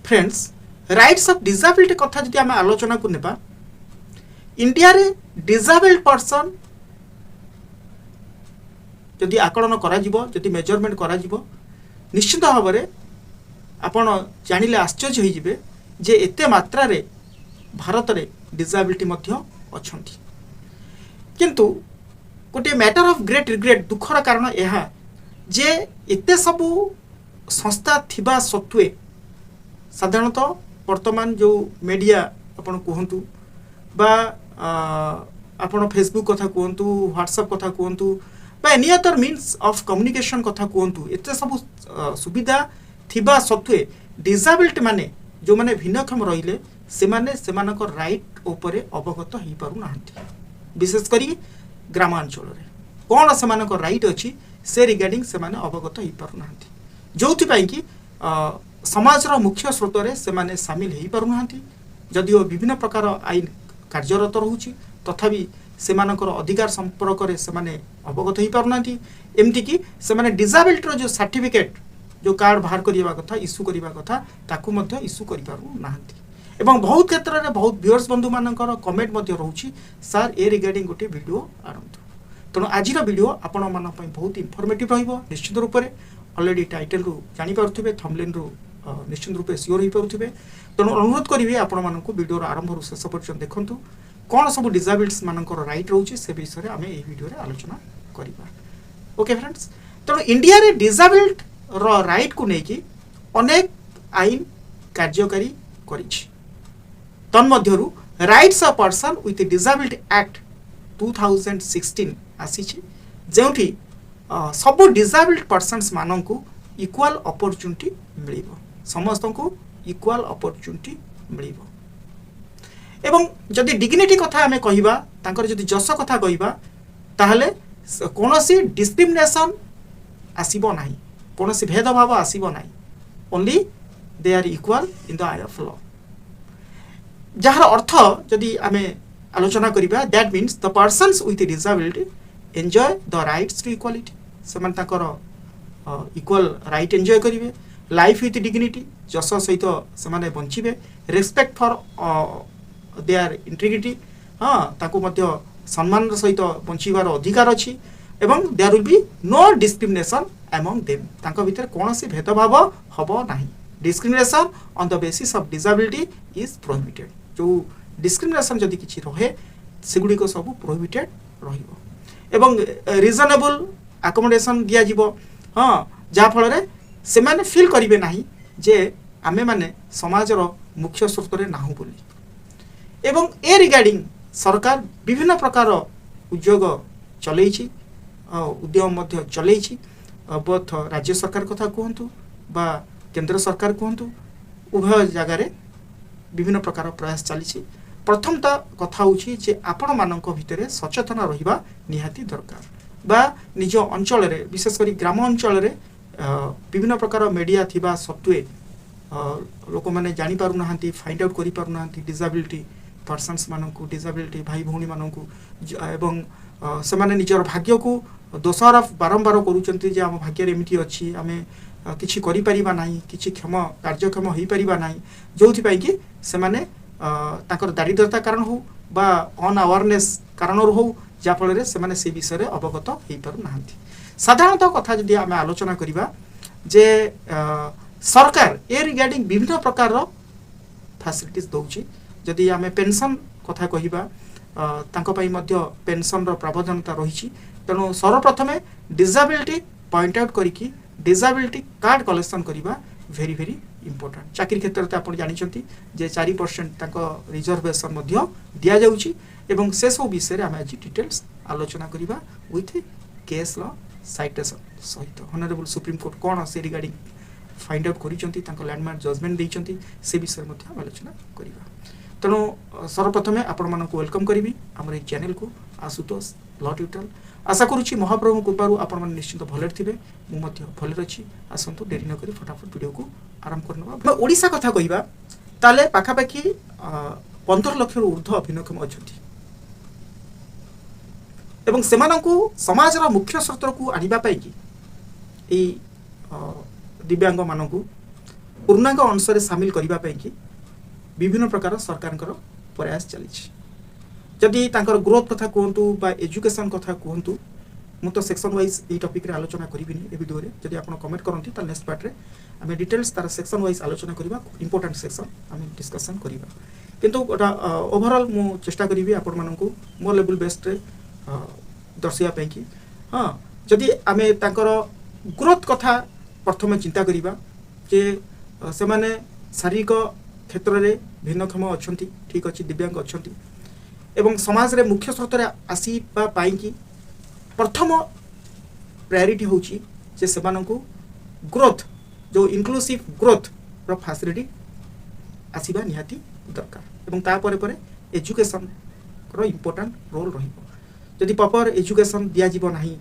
Friends rights of disability कथा जदि आम आलोचना को नेबा इंडिया रे डिसेबल्ड पर्सन जदि आकलन करा जिवो जदि मेजरमेंट करा जिवो निश्चित भाव में आपण जानिले आश्चर्य होई जिवे जे एते मात्रा रे भारत रे डिसेबिलिटी मध्य अछंती किंतु गोटे मैटर ऑफ ग्रेट रिग्रेट दुखर कारण यह जे एते सबू संस्था थिबा सत्वे साधारणतः वर्तमान जो मीडिया आपण कहतु बा आपण फेसबुक कथा कहतु व्हाट्सएप कथा कहतु बा any other means of communication कथा कहतु एते सब सुविधा थिबा सत्वे डिसेबिलिटी माने जो माने भिन्नक्षम रहिले से माने सेमानक राइट ऊपर अवगत हो पारु नाहंती विशेष करी ग्रामांचल रे कोन सेमानक राइट अछि से रिगार्डिंग से माने अवगत हो पारु नाहंती जोथि पई कि समाज मुख्य स्रोत रे से माने शामिल हो पारु नाहंती जदिओ विभिन्न प्रकार आईन कार्यरत रहउची तथापि सेमानकर अधिकार संपर्क रे से माने अवगत हो पारु नाहंती एमती कि से माने डिसेबिलिटी रो जो सर्टिफिकेट जो कार्ड बाहर करिवा कथा इश्यू करिवा कथा ताकू मध्य इश्यू करि पारु नाहंती एवं बहुत क्षेत्र में बहुत व्यूअर्स बंधु मानकर कमेंट मध्य रहउची सर ए रिगार्डिंग गोटे वीडियो आरंतु तेणु आज वीडियो आपण मन पई बहुत इनफॉर्मेटिव रहिबो निश्चित रूप से ऑलरेडी टाइटल रु जानि पारुथिबे थंबनेल रु निश्चित रूप से सियोर हो पारुथिबे तेणु अनुरोध करिवे आपण मानकु वीडियो आरंभ रु शेष पर्यंत देखंतु कोन सब डिसेबिलिटीज मानकर राइट रहउची से विषय रे आमे ए वीडियो रे आलोचना करिबा ओके फ्रेंड्स तेणु इंडिया रे डिसेबिलिटी रो राइट को नेकी अनेक आईन कार्यकारी करिछि तन्मध्यरु rights of person with disability act 2016 आसीछि जेउठी सब डिसेबिलिटी पर्सन्स माननकु इक्वल अपॉर्चुनिटी मिलिबो समस्त को इक्वल अपॉर्चुनिटी मिलिबो एवं जदि डिग्निटी कथा हमें कहिबा तांकर जदि जस कथा कहिबा ताहले कोनोसी डिस्क्रिमिनेशन आसीबो नाही कोनोसी भेदभाव आसीबो नाही only they are equal in the eye of law जहार अर्थ जदि आमे आलोचना करिबा that means the persons with disability enjoy the rights to equality सेमान ताकर इक्वल राइट एंजॉय करिवे लाइफ विथ डिग्निटी जस सहित से माने बंचिबे रेस्पेक्ट फॉर देयर इंटीग्रिटी हां ताको मध्य सम्मान सहित बंचिबार अधिकार अछि एवं there will be no discrimination among them ताको भीतर कोनोसी भेदभाव हबो नाही discrimination on the basis of disability is prohibited जो डिस्क्रिमिनेशन जदि किछि रहे सेगुडी को सब प्रोहिबिटेड रहिबो एवं रिजनेबल अकोमोडेशन दिया जीवो हां जा फल रे से माने फील करिवे नाही जे आमे माने समाज रो मुख्य स्रोत रे नाहु बोली एवं ए रिगार्डिंग सरकार विभिन्न प्रकार उद्योग चलेछि उद्यम मध्य चलेछि बोथ राज्य सरकार कथा कहंतु बा केंद्र सरकार कहंतु उभय जगह रे विभिन्न प्रकार प्रयास चली प्रथमता कथा होची जे आपण मानक भितरे सचेतन रहिबा निहाती दरकार बा निज अंचल रे विशेष करी ग्राम अंचल रे विभिन्न प्रकार मीडिया थिबा सत्वे लोक माने जानि पारु नाहंती फाइंड आउट करि पारु नाहंती डिसेबिलिटी पर्सन्स मानकु डिसेबिलिटी भाई भौणी मानकु एवं से माने निजर भाग्य को दोषारोप बारंबार करूचंती जे हम भाग्य रे एमिति अछि आमे किछि करि परिबा नाही किछि क्षम कार्यक्षम होई परिबा नाही जोथि पई कि से माने ताकर दारिद्रता कारण हो बा अन अवेयरनेस कारण हो जा फल रे से माने से विषय रे अवगत होई पारु नाहंती साधारणतः कथा जदि आमे आलोचना करिबा जे सरकार ए रिगार्डिंग विभिन्न प्रकार रो फैसिलिटीज दउची जदि आमे पेंशन कथा कहिबा तांको पई मध्य पेंशन रो प्रावधानता रहिछि तेणु सर्वप्रथमे डिसेबिलिटी पॉइंट आउट करिकि डिसेबिलिटी कार्ड कलेक्शन करिबा वेरी वेरी इंपोर्टेंट चाकरी क्षेत्र में आप जानते जे 4% तांको रिजर्वेशन मध्य दिया जाउची एवं से सब विषय आम आज डिटेल्स आलोचना करिबा विथ केस लॉ साइटेशन सहित ऑनरेबल सुप्रीम कोर्ट कौन से रिगार्डिंग फाइंड आउट करिसंती तांको लैंडमार्क जजमेंट देइसंती से विषय मध्य आलोचना करिबा तेणु सर्वप्रथमे आपण मानक वेलकम करिबी हमर ए चैनल को आशुतोष लॉ ट्यूटोरियल आशा करुच्ची महाप्रभु कृपारू आपण माने निश्चित भले थिबे मु मध्य भले अछि आसंतु देरी न करी फटाफट वीडियो को आरंभ करनबा ओडिसा कथा कहिबा ताले पाखापाखी 15 लाख ऊर्ध्व अभिनक्षम अछंती एवं सेमानंकु समाज रा मुख्य स्रोत को आनिबा पाई कि ए दिव्यांग मानकु पूर्णांग अंश सामिल करने की विभिन्न प्रकार सरकार प्रयास चली जदि तांकर ग्रोथ कथा कहतु बा एजुकेशन कथा कहतु मु तो सेक्शन वाइज ये टॉपिक रे आलोचना करिबिनी ए वीडियो रे जदि आपण कमेंट करंती त नेक्स्ट पार्ट रे आमे डिटेल्स तार सेक्शन वाइज आलोचना करिबा इंपोर्टेंट सेक्शन आमे डिस्कशन करिबा किंतु ओवरऑल मु चेष्टा करिबी आपण मानकू मो लेवल बेस्ड रे दर्शिया पे कि हां जदि आमे तांकर ग्रोथ कथा प्रथम चिंता करिबा जे से माने शारीरिक क्षेत्र रे भिन्नक्षम अछंती ठीक अछि दिव्यांग अछंती एवं समाज रे मुख्य स्रोत रे आसीबा पाई कि प्रथम प्रायोरिटी होची जे सेमानंकु ग्रोथ जो इंक्लूसिव ग्रोथ रो फैसिलिटी आसीबा निहाती दरकार एवं ता परे परे एजुकेशन रो इंपोर्टेंट रोल रहिबो जदि प्रॉपर एजुकेशन दिया जिवो नाही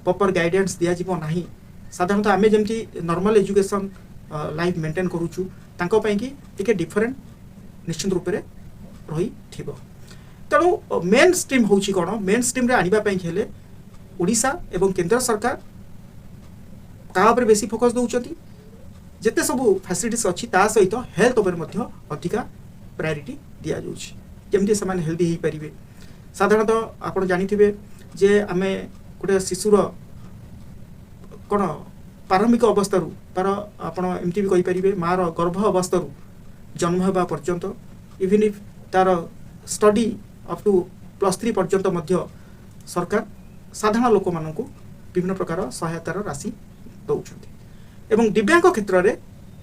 प्रॉपर गाइडेंस दिया जिवो नाही साधारणतः आमे जेमति नॉर्मल एजुकेशन लाइफ मेंटेन करूछु तांको पई कि टिके डिफरेंट निश्चित रूप रे रही थिबो तेणु मेन स्ट्रीम होची कोन मेन स्ट्रीम रे आनिबा पई हेले ओडिशा एवं केंद्र सरकार ता पर बेसी फोकस दउचंती जेते सब फैसिलिटीज अछि ता सहित हेल्थ ओवर मध्ये अधिका प्रायोरिटी दिया जाउछि जेमति समान हेल्दी ही परिबे साधारणतः आपण जानिथिबे जे आमे गोटे शिशुर कोन प्रारंभिक अवस्था रु तार आपण एमटी भी कहि परिबे मार गर्भ अवस्था रु जन्म हेबा पर्यंत इवन इफ तार स्टडी अप टू +3 पर्यंत मध्ये सरकार साधारण लोक मानकू विभिन्न प्रकार सहायतार राशि दौरान एवं दिव्यांग क्षेत्र में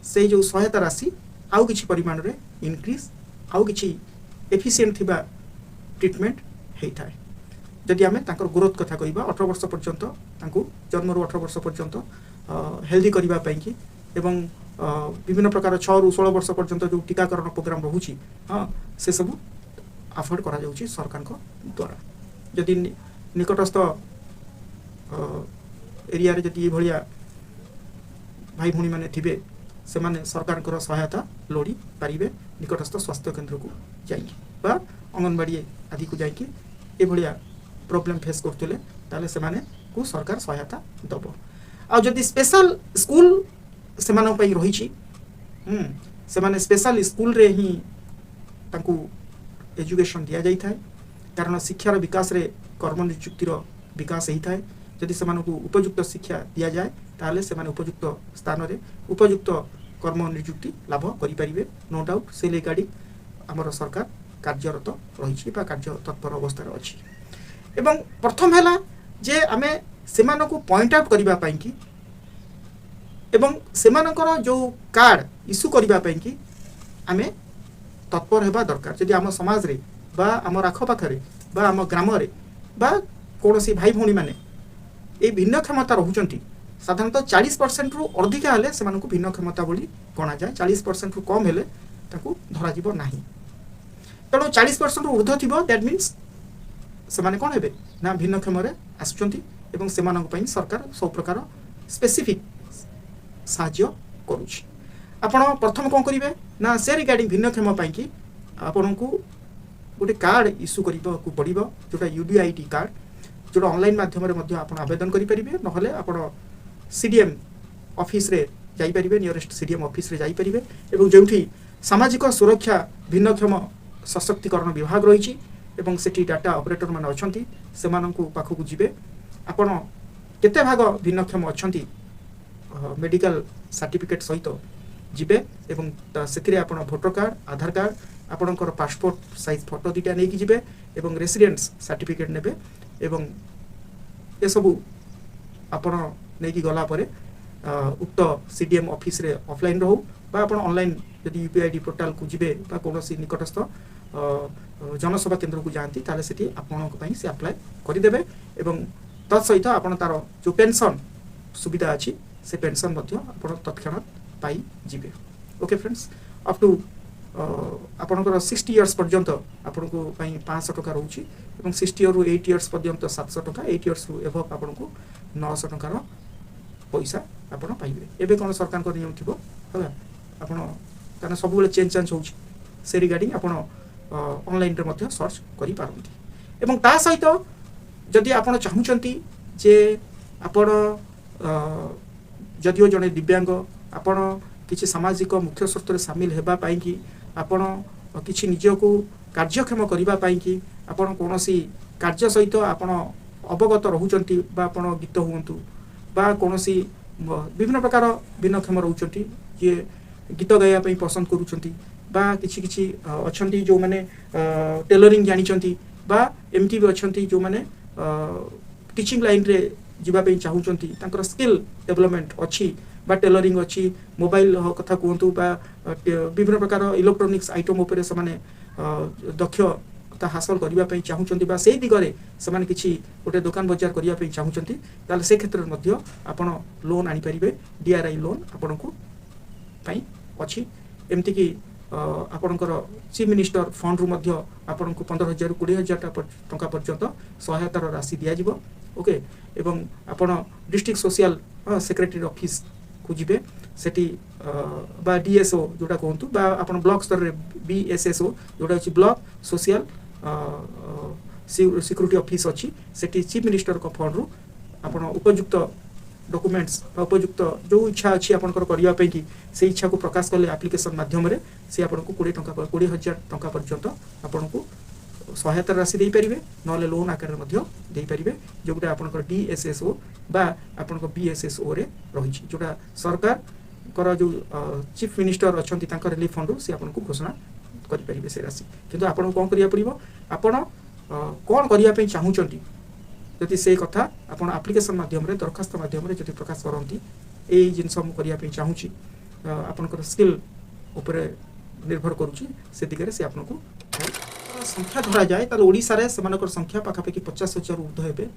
से जो सहायता राशि आउ किछि परिमाण रे इनक्रीज आउ किछि एफिशिएंट थिबा ट्रीटमेंट हेइथाय जदि आमे तांकर ग्रोथ कथा कहिबा 18 वर्ष पर्यंत तांकू जन्म रु 18 वर्ष पर्यंत हेल्दी करिबा पई कि एवं विभिन्न प्रकार 6 रु 16 वर्ष पर्यंत जो टीकाकरण प्रोग्राम रहुछि हां से सब अफोर्ड करा जाउछि सरकार को द्वारा जदि निकटस्थ एरिया रे जदि भलिया भाई भूणी माने थिबे से माने सरकार को सहायता लोड़ी पारिबे निकटस्थ स्वास्थ्य केंद्र को जाइए बा अंगनवाड़ी आदि को जाइए ए भलिया प्रॉब्लम फेस करतले ताले से माने को सरकार सहायता दबो आ जदि स्पेशल स्कूल से माने पई रही छी से माने स्पेशल स्कूल रे ही तांकू एजुकेशन दिया जाई थाए कारण शिक्षार विकास रे कर्म नियुक्तिर विकास ही थाए जदि से उपयुक्त शिक्षा दिया जाए ताले से उपयुक्त स्थान रे उपयुक्त कर्म नियुक्ति लाभ करि परिबे नो डाउट से ले गाड़ी हमर सरकार कार्यरत रही कार्य तत्पर अवस्था अच्छी एवं प्रथम है जे आमे सेमानकु पॉइंट आउट करबा पई कि एवं सेमानकर जो कार्ड इश्यू करबा पई कि आमे तत्पर हेबा दरकार जदि आम समाज रे बा आम आख पाखरे बा आम ग्राम रे बा कोनोसी भाई भौणी माने ए भिन्न क्षमता रहुचंती साधारणतः 40% रु अधिक हेले सेमानकु भिन्न क्षमता बोली गणा जाए 40% रु कम हेले ताकू धरा जीवो नाही तेणु 40% रु ऊर्ध्व थिबो दैट मीन्स सेमाने कोन हेबे ना भिन्न क्षम रे आसुचंती एवं सेमानक पई सरकार सब प्रकार स्पेसिफिक साहाय्य करूछि आपण प्रथम कोन करिवे ना से रिगार्डिंग भिन्न क्षम पई कि आपनकु गोटे कार्ड इश्यू करबा को पड़िबो जोटा यूडीआईटी कार्ड जोटा ऑनलाइन माध्यम रे मध्ये आपण आवेदन करि परिबे नहले आपण सीडीएम ऑफिस रे जाई परिबे नियरेस्ट सीडीएम ऑफिस रे जाई परिबे एवं जेउठी सामाजिक सुरक्षा भिन्नक्षम सशक्तिकरण विभाग रही एवं सेठी डाटा ऑपरेटर मान अछंती सेमानंकु पाखकु जिबे आपण केते भाग भिन्नक्षम अछंती मेडिकल सर्टिफिकेट सहित जिबे एवं सेथिरे आपण वोटर कार्ड आधार कार्ड आपणकर पासपोर्ट साइज फोटो दिटा नै कि जिबे एवं रेसिडेंस सर्टिफिकेट नेबे एवं ए सब आपण नै कि गला परे उक्त सीडीएम ऑफिस रे ऑफलाइन रहू बा आपण ऑनलाइन यदि यूपीआईडी पोर्टल को जिबे बा कोनोसी निकटस्थ जनसेवा केंद्र को जानती ताले सेठी आपणक पई से अप्लाई करि देबे एवं तत्सहित आपण तार जो पेंशन सुविधा अछि से पेंशन मध्ये आपण तत्क्षणात पाई जिबे ओके फ्रेंड्स अप टू आपणकर 60 इयर्स पर्यंत आपनको पई 500 टका रहउची एवं 60 रु 8 इयर्स पर्यंत 700 टका 8 इयर्स रु एभव आपनको 900 टका रो पैसा आपण पाइबे एबे कोन सरकार को नियम थिबो हला आपण कारण सब बेले चेंज होउची से रिगार्डिंग आपण ऑनलाइन रे मध्ये सर्च करि पारंती एवं ता सहित जदि आपण चाहुचंती जे आपण जदियो जने दिव्यांग आपण किसी सामाजिक मुख्य स्रोत में सामिल होगा कि आपण किसी निजक कार्यक्षम करने कि आपण कौन कार्य सहित आपण अवगत रोचंती आपण गीत हूँ बा कौन विभिन्न प्रकार भिन्नक्षम रोचंती जे गीत गाइबा पसंद करुँच बा किछि किछि अछंती जो माने टेलरिंग जानिचंती बा एमती भी अछंती जो माने टीचिंग लाइन रे जीवा पे चाहूचंती तांकर स्किल डेवलपमेंट अच्छी बा टेलरिंग अच्छी मोबाइल कथा कहतु बा विभिन्न प्रकार इलेक्ट्रोनिक्स आइटम उपरे से माने दक्षता हासिल करने चाहूँगी बा से दिगरे से किसी गोटे दुकान बजार करने चाहूँगी ताले से क्षेत्र में मध्य आपण लोन आनीपारे DRI लोन आपण को अच्छी एमती कि आपणकर चीफ मिनिस्टर फंड रु मध्य आपण को 15,000 ରୁ 20,000 टंका पर्यंत सहायतार राशि दिज्व ओके एवं आपण डिस्ट्रिक्ट सोशल सेक्रेटरी ऑफिस को जीवे सेठी बा DSO जोटा कहतु बा आपण ब्लॉक स्तर रे BSSO जोटा अछि ब्लॉक सोशल सिक्योरिटी ऑफिस अच्छी सेठी चीफ मिनिस्टर को फंड रु आपण उपयुक्त डॉक्यूमेंट्स उपयुक्त जो इच्छा अच्छी आपंकर करने कि से इच्छा को प्रकाश कले एप्लिकेशन माध्यम से आपको 20,000 टंका पर्यंत आपन को सहायता राशि दे पारिबे नले लोन आकार में दे पारिबे जोटा आपनकर DSSO बा आपनकर BSSO रे रही जोटा सरकार कर जो चीफ मिनिस्टर अच्छा रिलीफ फंड से आपन को घोषणा करें से राशि किंतु आपन कौन करिया पड़िबो आपन कौन करने चाहूँगी जदि से कथा आपन एप्लिकेशन माध्यम रे दरखास्त माध्यम रे जदि प्रकाश करती यही जिनस मुझे चाहूँगी आपनकर स्किल उपरे निर्भर करुच्ची से दिगरे से आपन को संख्या धरा जाए ताले ओडिसा रे सेमानकर संख्या पाखापाखि 50,000 ऊर्ध्व हेबे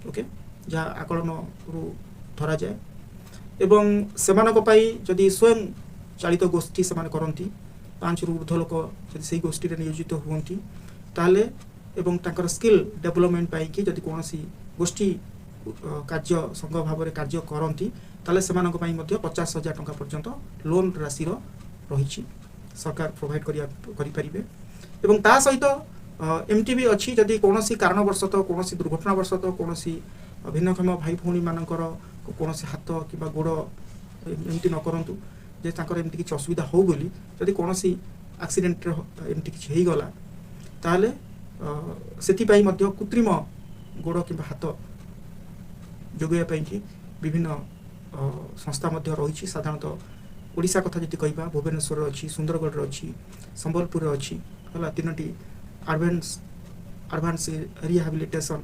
ओके जहाँ आकलन रु धरा जाए एवं सेमानक पई जदि स्वयं चालित गोष्ठी सेमान करती 5 रु ऊर्ध्व लोक जदि से गोष्ठी रे नियोजित हुअंती ताले एवं तांकर स्किल डेवलपमेंट पाई कि जदि कोनोसी गोष्ठी कार्य संघ भाव में कार्य करती ताले सेमानक पई मध्य 50,000 टंका पर्यंत लोन राशि रही सरकार प्रोवाइड करि परिबे एवं ता सहित एमटी भी अच्छी जदि कोनोसी कारणवशतः कोनोसी दुर्घटनावशतः कोनोसी भिन्नक्षम भाई भौणी मानकर कोनोसी हाथ किबा गोड़ एमटी न करंतु जे तांकर एमटी किछ असुविधा हो बोली जदि कोनोसी एक्सीडेंट एमटी किछ हेई गला ताले सेतिपाई मध्य कृत्रिम गोड़ किबा हाथ जोगैया कि विभिन्न संस्था मध्य रही साधारणतः ओडिशा कथा जदि कहबा भुवनेश्वर अच्छी सुंदरगढ़ अच्छी संबलपुर अच्छी है 3टी एडवांस रिहाबिलिटेशन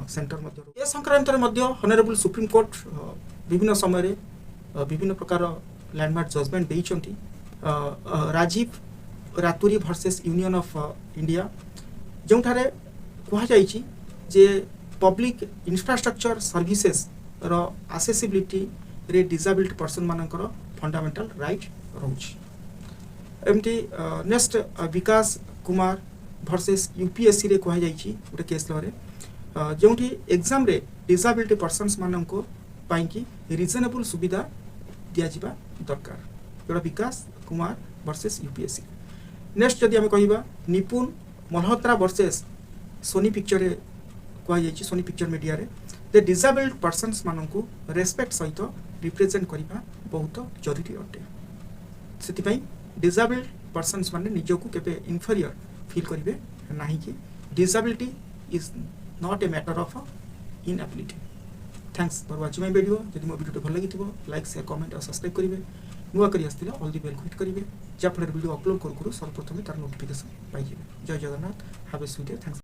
सेंटर मध्य संक्रांत हॉनरेबल सुप्रीम कोर्ट विभिन्न समय विभिन्न प्रकार लैंडमार्क जजमेंट देइछंती Rajiv Raturi versus Union of India जो कहुई जे पब्लिक इंफ्रास्ट्रक्चर सर्विसेस रो आसेसिबिलिटी रे डिसेबिलिटी पर्सन मानकर फंडामेंटल राइट रोच एमती next Vikas Kumar versus UPSC रे कहुई गोटे केस लरे जो एग्जाम रे डिसेबिलिटी पर्सन्स माननको पाई कि रिजनेबल सुविधा दिया जिबा दरकार जोड़ा विकास कुमार वर्सेस UPSC नेक्स्ट जदि आम कहिबा निपुण मल्होत्रा वर्सेस सोनी पिक्चर रे कहुई सोनी पिक्चर मीडिया रे दे डिसेबल्ड पर्सन्स माननको रेस्पेक्ट सहित रिप्रेजेंट करबा बहुत जरूरी अटे से डिसेबल्ड पर्सन्स माने निजको केबे इनफीरियर फील करिवे नाही कि disability is not a matter of inability thanks for watching my video जदि मो वीडियो भल लगी लाइक शेयर कमेंट और सब्सक्राइब करिवे नुआ करी आस्तिले ऑल दी बेल क्लिक करिवे जा फल वीडियो अपलोड करू सर्वप्रथम तार नोटिफिकेशन पाइबे जय Jagannath have a sweet day thanks.